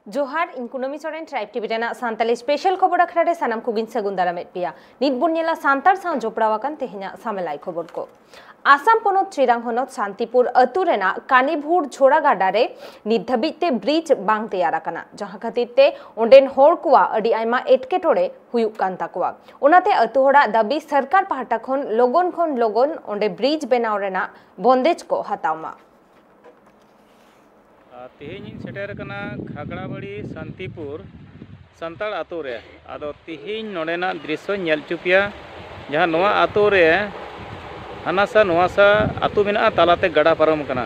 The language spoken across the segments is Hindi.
जोहार इन कुनमी सोरेन ट्राइब टीवी रेना सान्ताली स्पेशल खबर अखड़ा रे सानाम कुगिन सगुन दारामेद पिया नित बुन नेला सान्तार सां जोपड़ावाकन तेहेना सामेलाई खबर को आसाम पोनोत श्रीरांग होनोत शांतिपुर अतु रेना कानीभुर झोड़ा गाडा रे नित धाबिते ब्रिज बांग तैयार आकना जहां खातिर ते ओंडेन होड़ कुवा अडी आयमा एटकेटोड़े हुयुक कान ताकुवा ओनाते अतु होड़ा दाबी सरकार पाहटा खन लोगन ओंडे ब्रिज बेनाव रेना बंदेज को हतावमा तेहेनी सेटेर कना खागड़ाबाड़ी शांतिपुर संताल आतो रे आदो तेहेन नोडेना दृश्य नेल चुपिया जहां नोआ आतो रे हनासा नोआसा आतो मेना तालाते गड़ा पारम कना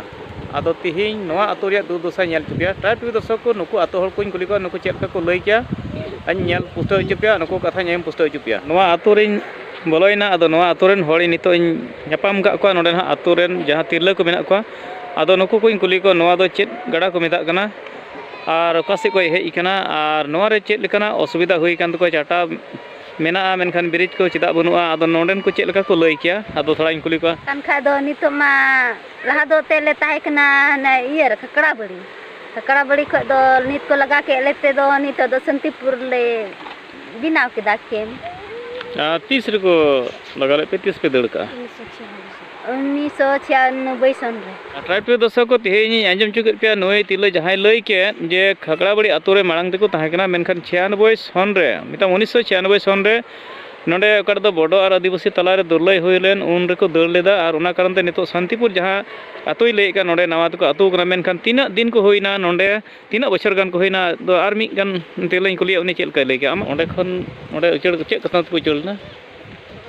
आदो तेहेन नोआ आतो रे दुदोसा नेल चुपिया टाइप दर्शक को नुकु आतो हर कोइन कुली को नुकु चेक को लई किया अन नेल पुस्तो चुपिया नुकु कथा नेम पुस्तो चुपिया नोआ आतो रे बोलोइना आदो नोआ आतो रेन होड़ी नितो ᱧᱟᱯᱟᱢ ᱜᱟᱜ ᱠᱚᱣᱟ ᱱᱚᱰᱮ ᱱᱟᱦᱟᱜ ᱟᱛᱳ ᱨᱮᱱ ᱡᱟᱦᱟᱸ ᱛᱤᱨᱞᱟᱹ ᱠᱚ ᱢᱮᱱᱟᱜ ᱠᱚᱣᱟ ᱟᱫᱚ ᱱᱩᱠᱩ ᱠᱚᱧ ᱠᱩᱞᱤ ᱠᱚᱣᱟ ᱱᱚᱣᱟ ᱫᱚ ᱪᱮᱫ ᱜᱟᱰᱟ ᱠᱚ ᱢᱮᱛᱟᱜ ᱠᱟᱱᱟ ᱟᱨ ᱚᱠᱟ ᱥᱮᱫ ᱠᱚ ᱦᱮᱡ ᱟᱠᱟᱱᱟ ᱟᱨ ᱱᱚᱣᱟ ᱨᱮ ᱪᱮᱫ ᱞᱮᱠᱟᱱᱟᱜ ᱚᱥᱩᱵᱤᱫᱷᱟ ᱦᱩᱭ ᱟᱠᱟᱱ ᱛᱟᱠᱚᱣᱟ ᱪᱟᱴᱟ ᱢᱮᱱᱟᱜᱼᱟ ᱢᱮᱱᱠᱷᱟन ᱵᱨᱤᱡ ᱠᱚ ᱪᱮᱫᱟᱜ ᱵᱟᱹᱱᱩᱜᱼᱟ ᱟᱫᱚ ᱱᱚᱰᱮᱱ ᱠᱚ ᱪᱮᱫ ᱞᱮᱠᱟ ᱠᱚ ᱞᱟᱹᱭ ᱠᱮᱭᱟ ᱟᱫᱚ ᱛᱷᱚᱲᱟᱧ ᱠᱩᱞᱤ ᱠᱚᱣᱟ ᱠᱷᱟᱡ ᱫᱚ ᱱᱤᱛᱚᱜ ᱢᱟ ᱞᱟᱦᱟ ᱫᱚ ᱛᱮᱞᱮ ᱛᱟᱦᱮᱸ ᱠᱟᱱᱟ ᱤᱭᱟᱹ ᱨᱮ ᱠᱷᱟᱠᱲᱟᱵᱟᱲᱤ ᱠᱷᱚᱡ ᱫᱚ ᱱᱤᱛ ᱠᱚ ᱞᱟᱜᱟ ᱠᱮᱫ ᱞᱮ ᱛᱮᱫᱚ ᱱᱤᱛᱚᱜ ᱫᱚ ᱥᱟᱱᱛᱤᱯᱩᱨ ᱞᱮ ᱵᱮᱱᱟᱣ ᱠᱮᱫᱟ ᱠᱮᱢ तीस ᱨᱮᱠᱚ ᱞᱟᱜᱟ ᱞᱮᱫ ᱯᱮ तीस पे दड़ ᱠᱟᱜᱼᱟ 1996 सन रे ट्राइब पे दर्शक को तेहेनी आंजम चुकेत पे नोय तिले जहां लई के जे खगड़ाबाड़ी आतो रे मांग तेको ताहे कना मेनखान 96 सन रे मिता 1996 सन रे नोडे ओकर दो बड़ो और आदिवासी तला रे दुर्लय होइलेन उन रेको दड़ लेदा और उना कारण ते नितो शांतिपुर जहां आतोय लई का नोडे नवा तको आतो कना मेनखान तीना दिन को होइना नोडे तीना बछर गान को होइना दो आर मी गान तेलैन कुलिया उनी चेल का लई के आम ओंडे खन ओंडे उचड़ चेक कथा को चलना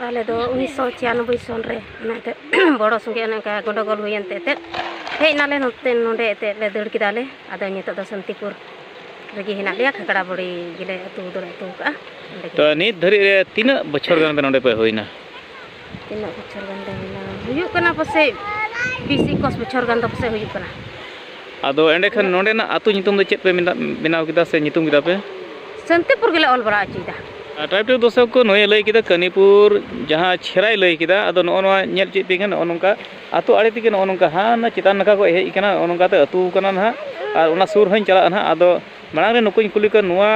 आले दो 1996 सन रे नाते बड़ो संगे नका गडगोल होयनते ते हे नाले नते नोडे ते ले दड़ किदाले आदो नितो दो शांतिपुर रगी हिना लिया खगड़ाबाड़ी गिले अतु दड़ अतु का तो नित धरी रे तीना बछर गान नोडे पे होइना तीना बछर गान देना हुयु कना पसे 20 21 बछर गान दो पसे हुयु कना आदो एंडे खन नोडे ना आतु नितुम दो चेत पे बिनाव किदा से नितुम किदा पे शांतिपुर गिले ऑल बरा अचिदा ट्राइब टे दर्शक को नोय लई किदा कानीपुर जहां छेराई लई किदा आदो नो नो नेल चेत पे नो नोंका आतो आड़े तिके नो नोंका हाना चितान नका को हेज कना नोंका ते अतु कना ना और उना सुर हन चला ना आदो मांग रे नुकुኝ कुली को नोआ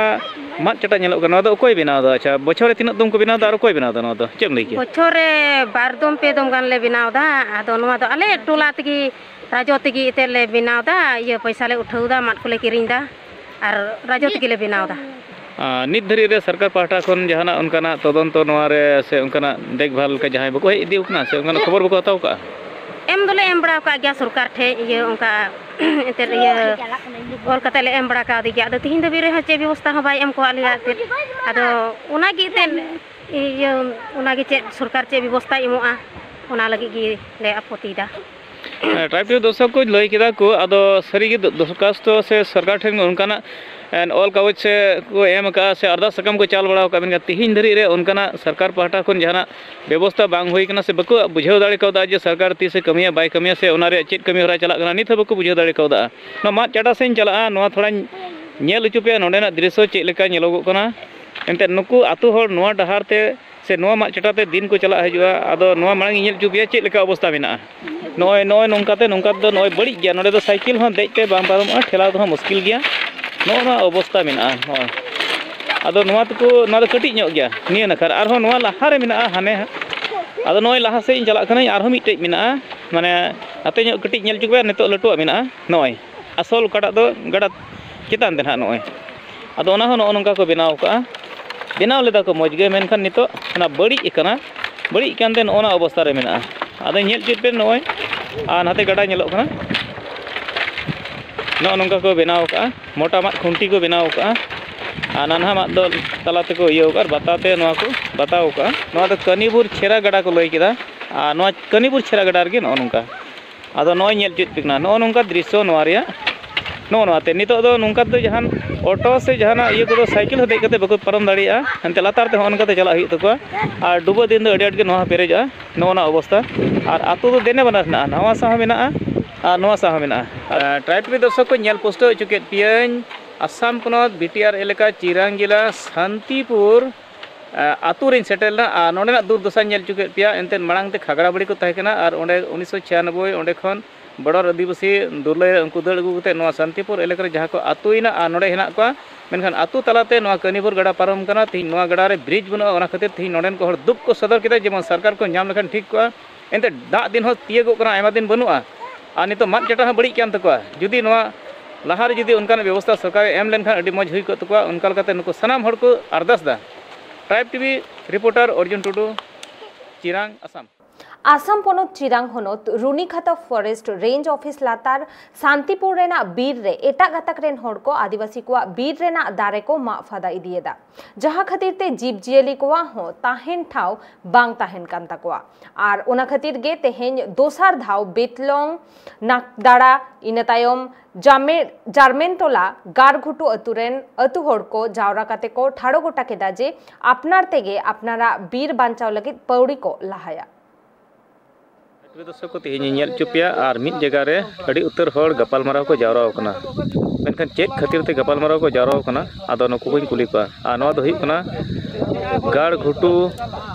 मात चटा नेलो कना दो कोई बिनाव दा अच्छा बछर तिना दम को बिनाव दा और कोई बिनाव दा नो दो चेम लई के बछर रे बार दम पे दम गान ले बिनाव दा आदो नोआ दो आले टोला तगी राजो तगी इते ले बिनाव दा ये पैसा ले उठाउ दा मात को ले किरिन दा और राजो तगी ले बिनाव दा नित धरी रे सरकार पाहटा खन जहाना उनकाना तदंतो नोआ रे से उनकाना देखभाल का जहां बको हेज इदी उकना से उनकाना खबर बको हताव का एम दोले एम बड़ा का गया सरकार ठे ये उनका एते ये और कते ले एम बड़ा का दिया आदो तिहिन दबि रे चे व्यवस्था हो बाय एम को आलिया ते आदो उना गी ते ये उना गी चे सरकार चे व्यवस्था इमोआ उना लगी गी ले आपत्ति दा ट्राइब टे दर्शक को लई किदा को आदो सरी गी दरखास्त से सरकार ठेन उनकाना एंड ऑल कागज से को एम का से अर्दा सकम को चाल बड़ा का मेनका तिहिन धरी रे उनकाना सरकार पाहटा खन जहाना व्यवस्था बांग होई कना से बको बुझाव दाड़े कौदा जे सरकार ती से कमिया बाय कमिया से उना रे चेत कमी हरा चला कना नित बको बुझाव दाड़े कौदा न मा चाटा सेन चला नोआ थोड़ा नेल चुपे नोडेना दृश्य चेत लेका नेलोगो कना एंते नुकु आतु हर नोआ डहार ते से नोआ मा चटाते दिन को चला हजुआ आदो नोआ मांग नेल चुपिया चेत लेका अवस्था मेना नोय नोय नोंकाते नोंका दो नोय बड़ी गया नोडे दो साइकिल हन देते बाम पारम ठेला दो मुश्किल गया नोना अवस्था मेना आदो नोआ तको ना कटी ᱧᱚᱜ गया निया नखर आर हो नोआ लाहा रे मेना हाने आदो नोय लाहा से चला खने आर हो मिटे मेना माने आते ᱧᱚᱜ कटी नेल चुकबे नितो लटुआ मेना नोय असल कटा दो गड़ा चितान देना नोय आदो ओना हो नो नोंका को बनाव का बनाव लेदा को मौज गे मेनखान नितो ना बड़ी इकना बड़ी कानते नोना अवस्था रे मेना आदो नेल चित पे नोय आ नाते गड़ा नेलो कना नो नोंका को बनाव का मोटा मात खुंटी को बनाव का नाना मात दो तला ते को इयो कर बताते नोआ को बताव का नोआ तो कानीपुर छेरा गड़ा को लई किदा आ नोआ कानीपुर छेरा गड़ा रे नो नोंका आदो नोय नेल चित पिकना नो नोंका दृश्य नोआ रिया नो नोआते नितो दो नोंका तो जहान ऑटो से जहाना इयो को साइकिल देख कते बको परम दाड़िया अंते लातार ते होन कते चला हित तको आ डुबो दिन दो अडी अडी नोआ पेरेजा नोना अवस्था और आतो दो देने बना नवा सा मेना नवा सा मेना ट्राइब रे दर्शक को नेल पोस्ट चुकेत पियन आसाम पोनोत बीटीआर एलेका चिरांग जिला शांतिपुर आतु रेन सेटलना नोडेना दुर्दशा नेल चुकेत पिया एनते मांग ते खगड़ाबाड़ी को ताहे कना और ओंडे 1996 ओंडे खन बड़र आदिवासी दुर्लय उनको दड़ अगू कते नोआ शांतिपुर एलाका रे जहां को आतुइना आ नोडे हेना को मेनखान आतु तलाते नोआ कनिपुर गड़ा पारम कना ती नोआ गड़ा रे ब्रिज बनो ओना खातिर ती नोडेन को हर दुख को सदर केदा जेमन सरकार को नाम लेखान ठीक को एंते दा दिन हो तियगो कना आयमा दिन बनुआ आ नितो मात जटा ह बड़ी कान तकवा जुदी नोआ लहार जुदी उनकान व्यवस्था सरकार एम लेनखान अडी मज हुई को तकवा उनका लकाते नुको सनाम हड़ को अरदास दा tribe TV reporter Arjun Tudu Chirang Assam Assam पोनत चिरांग होनत रुनीखाता फॉरेस्ट रेंज ऑफिस लातार शांतिपुर रेना बीर रे एटा गातक रेन हड़ को आदिवासी को बीर रेना दारे को मा फादा इदिएदा जहां खातिर ते जीव जियली को हो ताहेन ठाव बांग ताहेन कान तकवा आर ओना खातिर गे तेहेन दोसार धाव बेतलोंग नाकदाड़ा इना तायम जारमेन टोला गारघुटू अतुरेन अतु हड़ को जावरा काते को ठाड़ो गोटा केदा जे आपनार तेगे आपनारा बीर बांचाव लगित पौड़ी को लाहाया दर्शक को तेल चुपिया और मिद जगह रे अड़ी उत्तर हड़ गपालमाराव को जावराव कना मेनखान चेक खातिर ते गपालमाराव को जावराव कना आदो नुकु कोइन कुली पा आ नवा दो हुई कना गाड़ घुटू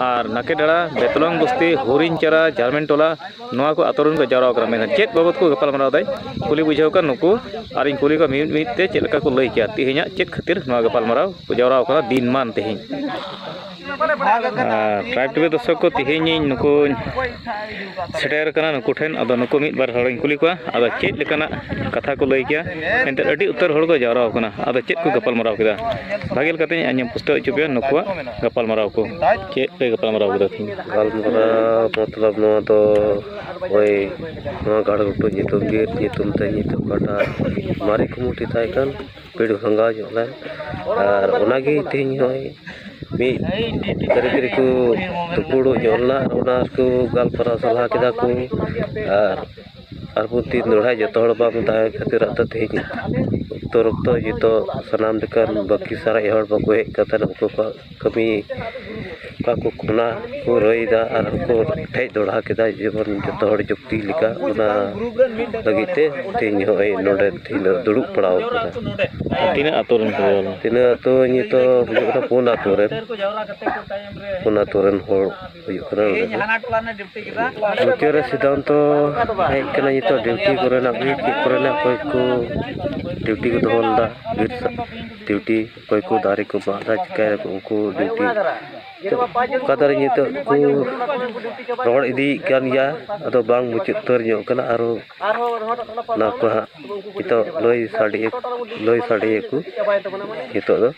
और नाकेडाड़ा बेतलोंग बस्ती हुरिन चरा जारमेन टोला नवा को आतरुन को जावराव कना मेनखान चेक बाबत को गपालमाराव दाई कुली बुझाव का नुकु और इन कुली को मिद ते चेक को लई किया तिहिना चेक खातिर नवा गपालमाराव को जावराव कना दिन मान तिहिन ट्राइब टीवी दर्शक को तिहिनी नुकु सेटेर कना नुकु ठेन अदो नुकु मिद बार हड़ कुली को अदो चेक लेकाना कथा को लई किया एंते अडी उत्तर हड़ को जावराव कना अदो चेक को गपालमाराव केदा भागेल कते आंजम पुस्तक चुपिया नुकुआ गपालमाराव को चेक पे गपालमाराव केदा थिन गपालमाराव मतलब नो तो ओय नो गाड़गुटू जितुम गे जितुम ते जितु काटा मारी कमुटी थाय कन पेड़ भंगा जोला और ओनागी तिहिन होय मी करी को तुपुड़ो जोलना ओना को गलपरा सलाह केदा को और पुती नोढ़ा जतो हड़ बाम ताय खातिर आत तेहिन तो रक्त जितो सनाम देकर बाकी सारा हड़ बाको हे कथा उनको कमी का को कोना को रईदा और को ठे दोड़ा केदा जेबन जतो हड़ जुक्ति लिका ओना लगिते तेहिन होय नोडे थिन दुड़ुक पड़ाव तीन आतोरन को तीन आतो नि तो बुझा पुन आतोरन हड़ हुयकना मुख्य सिद्धांत हे कना तो ड्यूटी करना भी करना कोई को ड्यूटी को दोलदा ड्यूटी कोई को दारे को बाधा चिकाय उनको ड्यूटी कदर ये तो को रोड इदी कान या अदो बांग मुचित तर जो कना आरो ना को इतो लोई साड़ी को इतो दो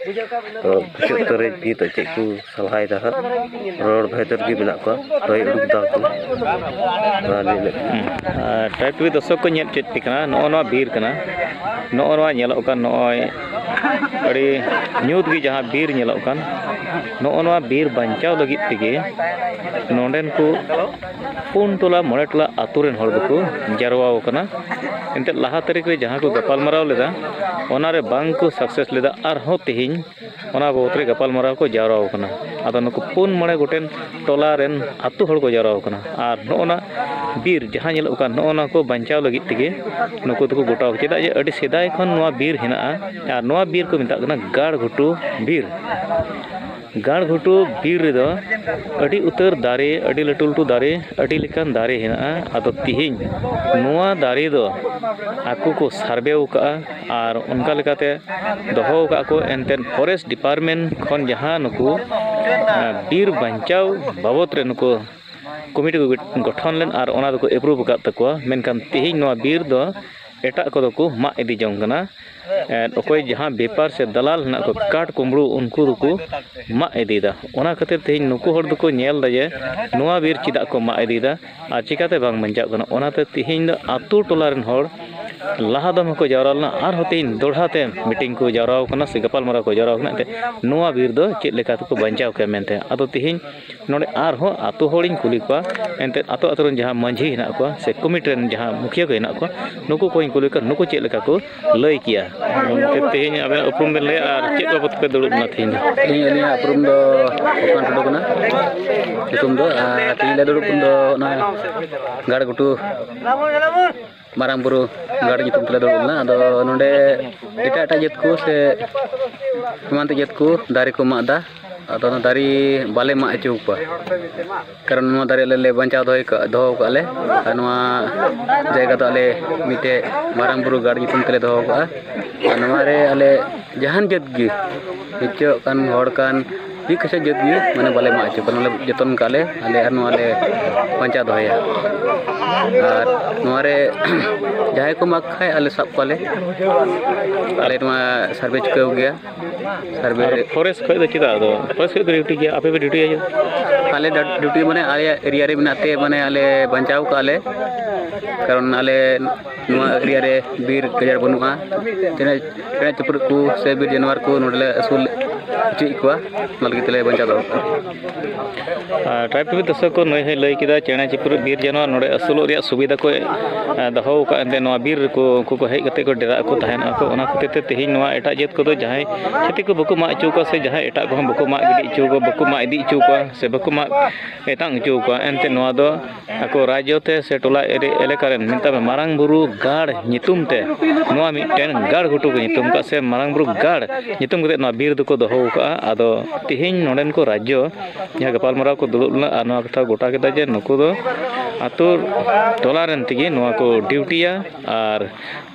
तो मुचित तर भी तो चेक को सलाहाय दा रोड भीतर की बिना को लोई उडुक दा को ट्राइब टीवी दर्शक को नेट चेक पिकना नो बीर कना नो नेलो कान नोय अड़ी न्यूत की जहां बीर नेलो कान नो बीर बांचाव लगित तेगे नोडेन को पुन टोला मोड़े टोला आतुरेन हड़ को जारवाव कना एंते लाहा तारीख रे जहां को गपालमाराव लेदा ओना रे बांग को सक्सेस लेदा और हो तेहिन ओना बोतरे गपालमाराव को जावराव कना आदो नुको पुन मोड़े गोटेन टोला रेन आतु हड़ को जावराव कना और नोना बीर जहां नेलो का नोना को बांचाव लगित तेगे नुको तो गोटाव चेदा जे अडी सेदाय खन नोआ बीर हेना और नोआ बीर को मिता कना गाड़ घुटू बीर गाड़ घुटू बीर रे दो अडी उतर दारे अडी लटू लटू दारे अडी लेकान दारे हेना आदो तिहिन नोआ दारे दो आकु को सर्वेव का और उनका लेकाते दोहो का को एंटेन फॉरेस्ट डिपार्टमेंट खन जहां नुको बीर बांचाव बाबत रे नुको कमिटी को गठन लेन और ओना दो एप्रूव का तको मेनकान तिहिन नोआ बीर दो एटा को दो मा इदी जंग कना अकोय जहां बेपार से दलाल ना को काट कुमड़ू उनको दुको मा इदीदा ओना खातिर तेहिन नुको हड़ दुको नेल दा जे नोआ बीर चिदा को मा इदीदा आ चिकाते बांग मंजा कना ओनाते तेहिन द आतु टोला रेन हड़ लाहा दम को जावरालना और होतेन दोढ़ाते मीटिंग को जावराव कना से गपालमाराव को जावराव कना ते नोआ बीर दो चेक लेका को बंचाव के मेनते आदो तेहिन नोडे आर हो आतु होड़िन कुली को एंते आतु आतुरन जहां मंझी हिना को से कमिटी रेन जहां मुखिया को हिना को नुको कोइन कुली को नुको चेक लेका को लई किया तेहिन आबे उपरुम बेन ले और चेक बाबत पे दुड़ुब ना thin ini aprum do okan do kana itum do tile do dum do na gar gutu marang buru gar itum tile do na ado nonde eta eta jet ko se teman jet ko dari ko ma da ᱟᱫᱚ ᱚᱱᱟ ᱫᱟᱨᱮ ᱵᱟᱞᱮ ᱢᱟᱜ ᱦᱚᱪᱚ ᱠᱚᱣᱟ ᱠᱟᱨᱚᱱ ᱱᱚᱣᱟ ᱫᱟᱨᱮ ᱟᱞᱮ ᱞᱮ ᱵᱟᱧᱪᱟᱣ ᱫᱚᱦᱚ ᱠᱟᱜᱼᱟ ᱞᱮ ᱟᱨ ᱱᱚᱣᱟ ᱡᱟᱭᱜᱟ ᱫᱚ ᱟᱞᱮ ᱢᱤᱫᱴᱮᱡ ᱢᱟᱨᱟᱝ ᱵᱩᱨᱩ ᱜᱟᱲ ᱧᱩᱛᱩᱢ ᱛᱮᱞᱮ ᱫᱚᱦᱚ ᱠᱟᱜᱼᱟ ᱟᱨ ᱱᱚᱣᱟ ᱨᱮ ᱟᱞᱮ ᱡᱟᱦᱟᱱ ᱡᱟᱹᱛ ᱜᱮ ᱱᱤᱪᱚᱜ ᱠᱟᱱ ᱦᱚᱲ ᱠᱟᱱ ᱢᱤᱫ ᱠᱟᱪᱷᱟ ᱡᱟᱹᱛ ᱜᱮ ᱢᱟᱱᱮ ᱵᱟᱞᱮ ᱢᱟᱜ ᱦᱚᱪᱚ ᱠᱚᱣᱟ ᱡᱚᱛᱚᱱ ᱠᱟᱜ ᱞᱮ ᱟᱞᱮ ᱟᱨ ᱱᱚᱣᱟ ᱞᱮ ᱵᱟᱧᱪᱟᱣ ᱫᱚᱦᱚᱭᱟ ᱟᱨ ᱱᱚᱣᱟ ᱨᱮ ᱡᱟᱦᱟᱸᱭ ᱠᱚ ᱢᱟᱜ ᱠᱷᱟᱡ ᱟᱞᱮ ᱥᱟᱵ ᱠᱚᱣᱟᱞᱮ ᱟᱞᱮ ᱱᱚᱣᱟ ᱥᱟᱨभे ᱪᱩᱠᱟᱹᱣ ᱜᱮᱭᱟ ᱥᱟᱨभे फॉरेस्ट खो दो चेदा दो फॉरेस्ट खो ड्यूटी गया आपे भी ड्यूटी है आले ड्यूटी माने आले एरिया रे बनाते माने आले बचाव काले कारण आले नवा एरिया रे बीर गजार बनुआ चेने चुपुर को से बीर जानवर को नोडले असुल ची को लगी तले बचाव दो ट्राइब टीवी दर्शक को नय है लय किदा चेने चुपुर बीर जानवर नोडे असुल रे सुविधा को दहो का एंते नवा बीर को को हेज कते को डेरा को तहना को ओना खते तेहिन नवा एटा जेत को दो जहां छति को बको मा चौ को से जहां एटा को बको मा गिदी चौ को बको मा इदी चौ को से बको मा एटांग चौ को एंते नवा दो ako राज्य ते से टोला एलेका रे मिनता मारांग बुरु गाड़ नितुम ते नवा मिटेन गाड़ घुटु को नितुम का से मारांग बुरु गाड़ नितुम कते नवा बीर दको दहो का आदो तिहिन नोडेन को राज्य या गपाल मराव को दुलुबला आ नवा कथा गोटा केदा जे नुकु दो आतो टोला रेन तिगी नवा को ड्यूटिया आर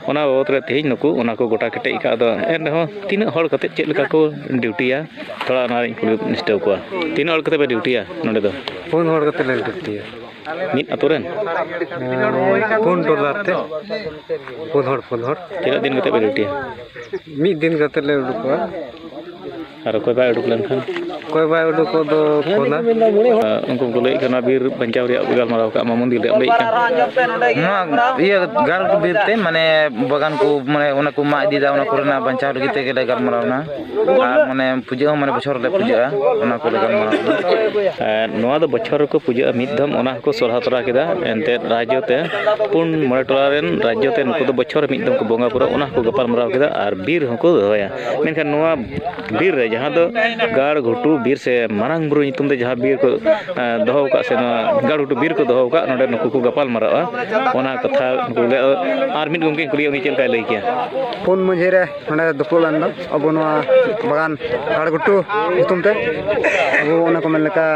ओना बाबत रे तिहिन नुकु ओना को गोटा केटे का दो एन हो तीन हड़ कते चेत लका को ड्यूटिया थोड़ा ना निष्ठा को तीन हड़ कते बे ड्यूटिया नोडे दो फोन हड़ कते ले ड्यूटिया मीत अतुरेन फोन टोलाते फोन हड़ चेदा दिन कते बे ड्यूटिया मीत दिन कते ले उडुकवा और कोई बाय उडुक लेन खान कोई बाय उडुक दो फोना उनको को लई कना बीर पंचाव रे गल माराव का मंदिर रे लई का ये गार को बीरते माने बगान को माने ओना को मा दीदा ओना कोरना पंचाव रे गते गेले गल मारावना आर माने पूजा माने बछर ले पूजा ओना को गल माराव नोआ दो बछर को पूजा मिद धम ओना को सोलहा तरा केदा एनते राज्य ते पुन मरे टोला रेन राज्य ते नुको दो बछर मिद धम को बोंगा पुरा ओना को गपाल माराव केदा आर बीर हको दोया मेनखान नोआ बीर रे जहां दो गाड़ घुटू बीर से मारांग बुरु नितुम दे जहां बीर को दहो का से गाड़ घुटू बीर को दहो का नोडे नुको को गपाल मारावा ओना कथा नुको ले आर मिद गंके कुली उनी चेल का लई किया फोन मुझे रे नोडे दुपुलान दो अब नोआ बगान गाड़ घुटू नितुम ते अब ओना को मेन लका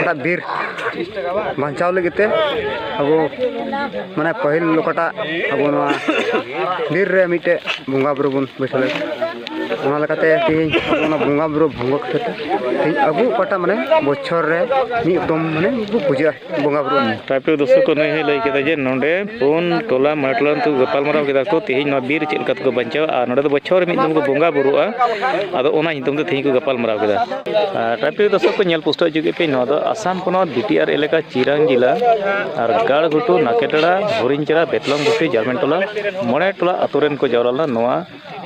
ओटा बीर बांचाव लगते अब माने पहिल लोकटा अब नोआ बीर रे मिटे बुंगा बुरु बुन बैठले ओना लकाते तिहिन ओना बुंगा बुरु भंग कते तिहिन अबु कटा माने बछर रे नि एकदम माने पूजा बुंगा बुरु ट्राइब दर्शक को नहीं लई केदा जे नोडे पुन टोला मटलन तु गपाल माराव केदा को तिहिन नो बीर चेल कत को बंचाव आ नोडे दो बछर मिद दम को बुंगा बुरुआ आदो ओना नितुम दे तिहिन को गपाल माराव केदा ट्राइब दर्शक को नेल पोस्टर जुगे पे नो दो आसाम पोनो बीटीआर एलेका चिरांग जिला और गाड़ घुटू नाकेटड़ा होरिंचरा बेतलम घुटी जारमेन टोला मोड़े टोला अतुरेन को जवराला नोआ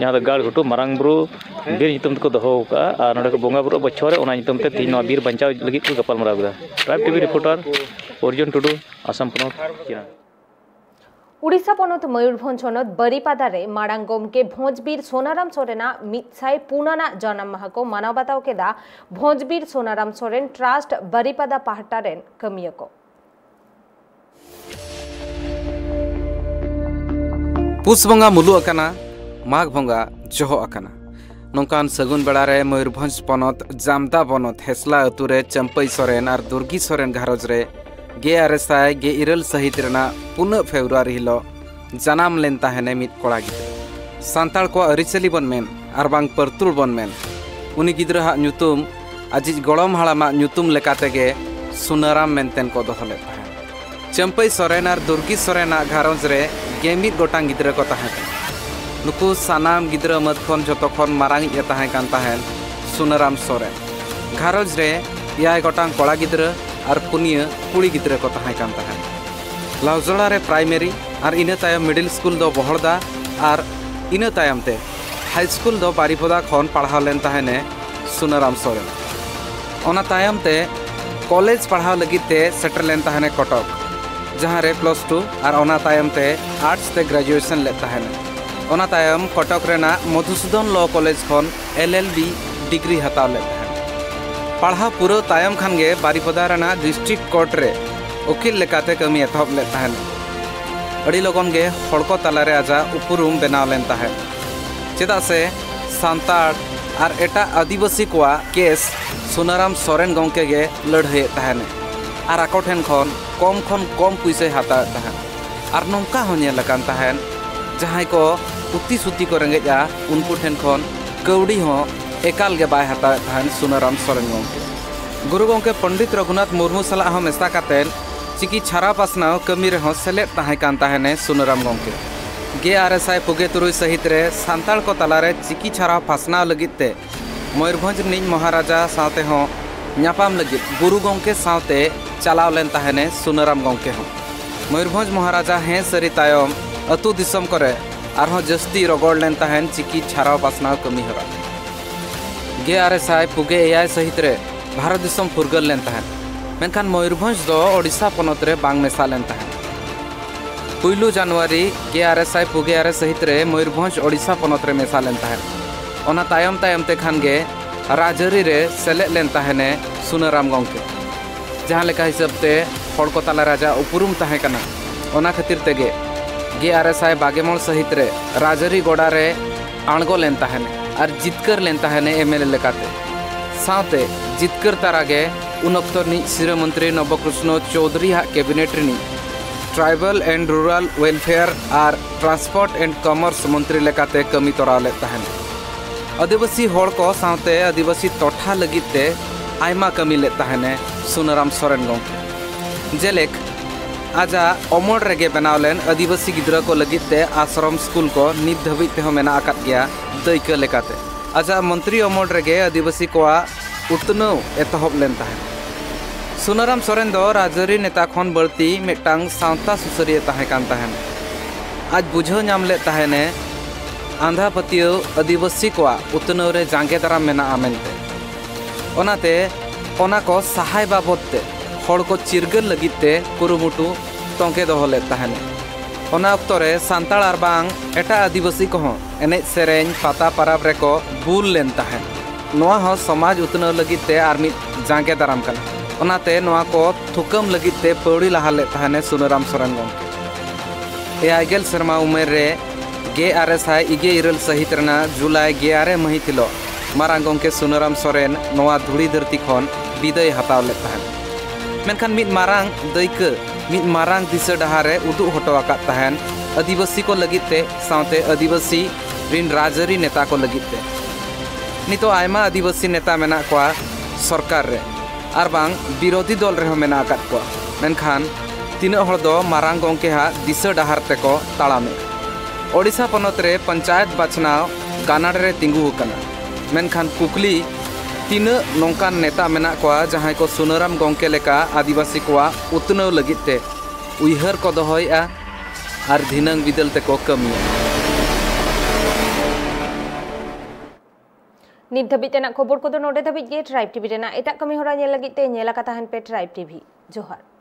जहां दो गाड़ घुटू मारांग बुरु बीर नितुम को दहो का और नोडे को बोंगा बुरु बछर ओना नितुम ते तिहिन नो बीर बंचाव लगी को गपाल माराव केदा tribe TV reporter Arjun Tudu Assam पोनो चिरांग उड़ीसा पनत मयूरभंज हनत बारिपादा रे मारांग गमके भोजबीर सोनाराम सोरेना मिदसाय पुनाना जन्म माहा को मानाव बाताव केदा भोजबीर सोनाराम सोरेन ट्रास्ट बारिपादा पाहटा रेन कमिया को पुस बंगा मुलु अकाना माघ बंगा जोहो अकाना नौकान सगुन बेड़ा रे मयूरभंज पनत जामदा बनत हेसला अतुरे चंपई सोरेन और दुर्गी सोरेन घारज रे 2024 सहित पुना फेब्रुआरी हिलो जानाम लेन ताहेने मिद कोड़ा गिद्रा सांताल को अरिचली बन मेन और बांग परतुल बन मेन उनी गिद्रा हा न्यूतुम आजिज गड़म हाड़ामा न्यूतुम लेकातेगे सुनाराम मेनतेन को दोहले ताहेन चंपई सोरेन और दुर्गी सोरेना घारज रे गेमिद गोटांग गिद्रा को ताहेन नुकु सानाम गिद्रा मद खन जतो खन मारांग ये ताहेन कान ताहेन सुनाराम सोरेन घारज रे 9 गोटांग कोड़ा गिद्रा और पुनिया कुड़ी गिद्रा को ताहें कान ताहें लाउजड़ा रे प्राइमरी और इना तायम मिडिल स्कूल दो बहड़दा और इना तायम ते हाई स्कूल दो बारिपदा खन पढ़ाव लेन ताहेने सुनाराम सोरेन ओना तायम ते कॉलेज पढ़ाव लगी ते सेटल लेन ताहेने कटक जहां रे +2 और ओना तायम ते आर्ट्स ते ग्रेजुएशन ले ताहेने ओना तायम कटक रेना मधुसूदन लॉ कॉलेज खन LLB डिग्री हताव ले पढ़ा पूरा तायम खान गे बारिपदा रना डिस्ट्रिक्ट कोर्ट रे उकिल लेकाते कमी एतहब ले ताहेन अड़ी लगन गे हड़को तलारे आजा उपरुम बनाव लेन ताहेन चेदा से सांताड़ और एटा आदिवासी कोआ केस सुनाराम सोरेन गंके गे लड़ाई तहने और आको ठेन कम पैसे हाताव तहन और नौका हो नेल लकान तहन जहां को उती सुती को रेंगेजा उनको ठेन खन कौड़ी हो एकाल गे बाय हाताव तहन सुनाराम सोरेन गंके गुरु गंके पंडित रघुनाथ मुर्मू सला हो मेसा कातेन चिकी छारा पासनाव कमी रे हो सेलेद ताहे कान ताहेने सुनाराम गंके 1993 सहित रे सांताल को तलारे चिकी छारा पासनाव लगिते मयूरभंज निज महाराजा साथे हो न्यापाम लगित गुरु गंके साथे चलाव लेन ताहेने सुनाराम गंके हो मयूरभंज महाराजा हे सरी तायम अतु दिसम करे आरहो जस्ती रगड़ लेन ताहेन चिकी छारा पासनाव कमी हरा 1996 सहित रे भारत दिसम फुरगल लेन ताहेन मेनखान मयूरभंज दो ओडिशा पनत रे बांग मेसा लेन ताहेन 1 जनवरी 1996 सहित रे मयूरभंज ओडिशा पनत रे मेसा लेन ताहेन ओना तायम तायम ते खान गे राजरी रे सेलेद लेन ताहेने सुनाराम गंके जहां लेका हिसाब ते हड़ को ताला राजा उपरुम ताहे कना ओना खातिर तेगे 1922 सहित रे राजरी गोड़ा रे आणगो लेन ताहेने और जितकर लेन ताहेने एमएलए लेकाते साथे जितकर तारागे उन अक्तो सिरा मंत्री नवकृष्ण चौधरी कैबिनेट री ट्राइबल एंड रूरल वेलफेयर और ट्रांसपोर्ट एंड कॉमर्स मंत्री लेकाते कमी तोराव ले तहन आदिवासी हड़ को साथे आदिवासी टोठा लगिते आयमा कमी ले तहने सुनाराम सोरेन गंके जेलेक आजा अमोड़ रेगे बनाव लेन आदिवासी गिद्रा को लगिते आश्रम स्कूल को नित धाबी ते मेना आकात गया दैका लेकाते आजा मंत्री अमोड़ रेगे आदिवासी को उतनव एतहब लेन तहन सुनाराम सोरेन दो राजरी नेता खन बड़ती मिटांग सावता सुसरिया ताहे कान तहन आज बुझो नाम ले तहने आंधा पतियो आदिवासी को उतनव रे जांगे दाराम मेना आमेनते ओनाते ओना को सहाय बाबदते हड़ को चिरगल लगिते कुरुमुटु तोंके दोहो ले तहने ओना अक्तो रे सांताल आर बांग एटा आदिवासी को एने सेरेन पाता परब रे को बुल लेन तहन नोआ हो समाज उतनव लगिते आर मिट जांगे दाराम कना ओनाते नोआ को थुकम लगिते पौड़ी लहा ले तहने सुनाराम सोरेन गंके 21 शर्मा उमेर रे 1922 सहित रना जुलाई 11 महिथिलो मारांग गंके सुनाराम सोरेन नोआ धुड़ी धरती खन विदाय हताव ले तहन मेनखान मिट मारांग दैक मिट मारांग दिशा डहारे उदुग हटो आकात तहन आदिवासी को लगिते साथे आदिवासी रिन राजरी नेता को लगिते नितो आयमा आदिवासी नेता मेना कोआ सरकार रे आर बांग विरोधी दल रे मेना आकात कोआ मेनखान तीन हड़ दो मारांग गंके हा दिशा डहार ते को ताड़ामे ओडिशा पनत रे पंचायत बाछनाव गानाड रे तिंगु कना मेनखान कुकली तीन नौकान नेता मेना कोआ जहां को सुनाराम गंके लेका आदिवासी कोआ उतनव लगिते उइहर को दोहयआ आर धिनंग बिदल ते को कमिया नित धाबितेना खबर को नोडे धाबित गे ट्राइब टीवी रेना एटा कमी होरा नेल लगिते नेला का तहन पे ट्राइब टीवी जोहार।